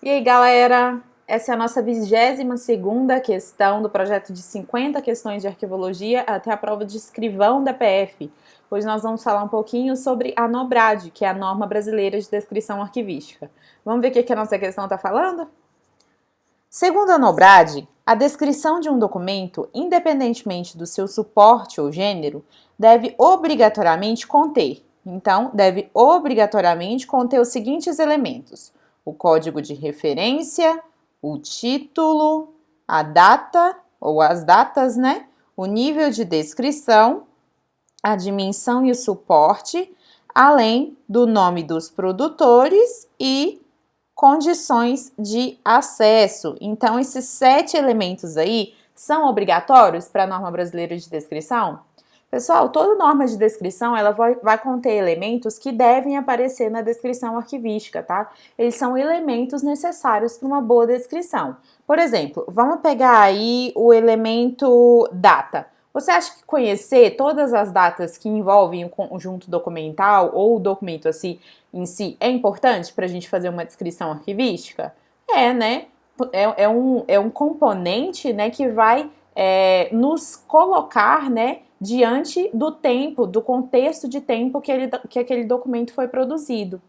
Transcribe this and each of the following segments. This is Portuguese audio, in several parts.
E aí, galera? Essa é a nossa 22ª questão do projeto de 50 questões de arquivologia até a prova de escrivão da PF. Hoje nós vamos falar um pouquinho sobre a NOBRAD, que é a Norma Brasileira de Descrição Arquivística. Vamos ver o que a nossa questão está falando? Segundo a NOBRAD, a descrição de um documento, independentemente do seu suporte ou gênero, deve obrigatoriamente conter. Então, deve obrigatoriamente conter os seguintes elementos: o código de referência, o título, a data, ou as datas, né? O nível de descrição, a dimensão e o suporte, além do nome dos produtores e condições de acesso. Então, esses 7 elementos aí são obrigatórios para a norma brasileira de descrição? Pessoal, toda norma de descrição ela vai conter elementos que devem aparecer na descrição arquivística, tá? Eles são elementos necessários para uma boa descrição. Por exemplo, vamos pegar aí o elemento data. Você acha que conhecer todas as datas que envolvem o conjunto documental ou o documento assim em si é importante para a gente fazer uma descrição arquivística? É, né? É um componente, né, que vai nos colocar, né, diante do tempo, do contexto de tempo que aquele documento foi produzido.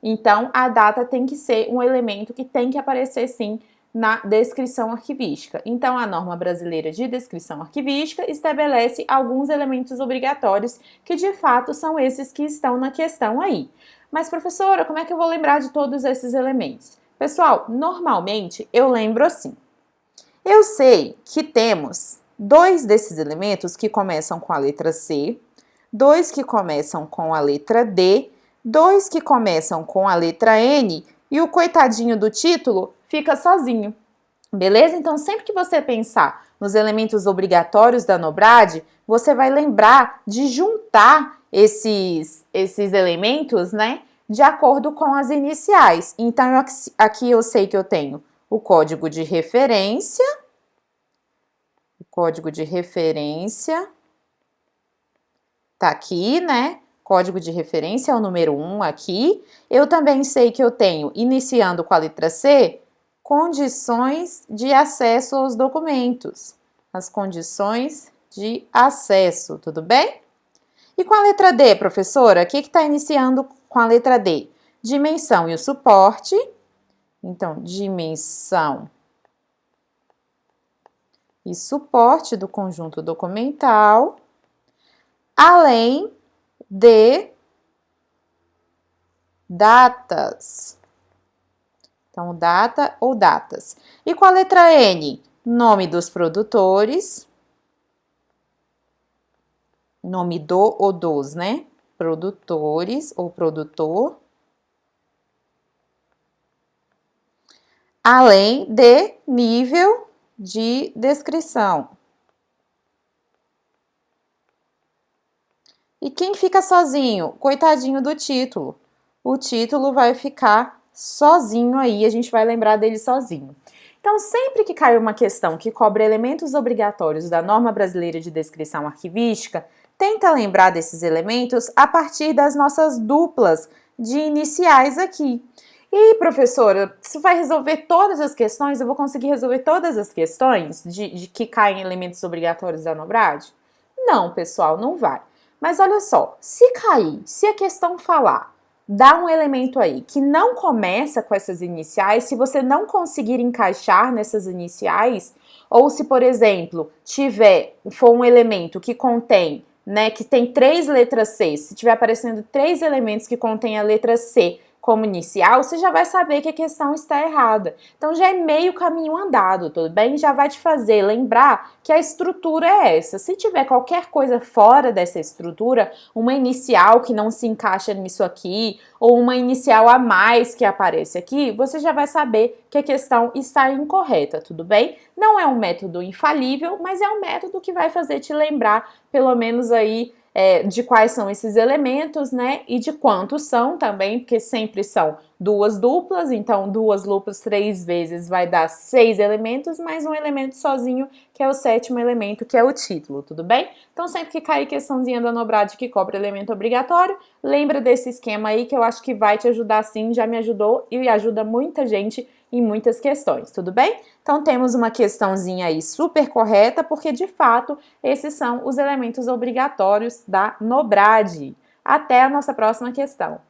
Então, a data tem que ser um elemento que tem que aparecer, sim, na descrição arquivística. Então, a norma brasileira de descrição arquivística estabelece alguns elementos obrigatórios que, de fato, são esses que estão na questão aí. Mas, professora, como é que eu vou lembrar de todos esses elementos? Pessoal, normalmente eu lembro assim. Eu sei que temos 2 desses elementos que começam com a letra C, 2 que começam com a letra D, 2 que começam com a letra N e o coitadinho do título fica sozinho. Beleza? Então, sempre que você pensar nos elementos obrigatórios da NOBRAD, você vai lembrar de juntar esses elementos, né, de acordo com as iniciais. Então, aqui eu sei que eu tenho o código de referência, tá aqui, né? Código de referência é o número 1 aqui. Eu também sei que eu tenho, iniciando com a letra C, condições de acesso aos documentos. As condições de acesso, tudo bem? E com a letra D, professora, o que está iniciando com a letra D? Dimensão e o suporte. Então, dimensão e suporte do conjunto documental, além de datas. Então, data ou datas. E com a letra N, nome dos produtores, nome do ou dos, né? Produtores ou produtor, além de nível de descrição. E quem fica sozinho? Coitadinho do título. O título vai ficar sozinho aí, a gente vai lembrar dele sozinho. Então, sempre que cai uma questão que cobre elementos obrigatórios da norma brasileira de descrição arquivística, tenta lembrar desses elementos a partir das nossas duplas de iniciais aqui. E aí, professora, você vai resolver todas as questões? Eu vou conseguir resolver todas as questões de que caem elementos obrigatórios da NOBRAD? Não, pessoal, não vai. Mas olha só, se cair, se a questão falar, dá um elemento aí que não começa com essas iniciais, se você não conseguir encaixar nessas iniciais, ou se, por exemplo, for um elemento que contém, né, que tem 3 letras C, se tiver aparecendo 3 elementos que contêm a letra C como inicial, você já vai saber que a questão está errada. Então, já é meio caminho andado, tudo bem? Já vai te fazer lembrar que a estrutura é essa. Se tiver qualquer coisa fora dessa estrutura, uma inicial que não se encaixa nisso aqui, ou uma inicial a mais que aparece aqui, você já vai saber que a questão está incorreta, tudo bem? Não é um método infalível, mas é um método que vai fazer te lembrar, pelo menos aí, de quais são esses elementos, né, e de quantos são também, porque sempre são duas duplas, então duas duplas 3 vezes vai dar 6 elementos, mais um elemento sozinho, que é o 7º elemento, que é o título, tudo bem? Então sempre que cair questãozinha da Nobrad que cobra elemento obrigatório, lembra desse esquema aí que eu acho que vai te ajudar sim, já me ajudou e ajuda muita gente em muitas questões, tudo bem? Então temos uma questãozinha aí super correta, porque de fato esses são os elementos obrigatórios da Nobrad. Até a nossa próxima questão.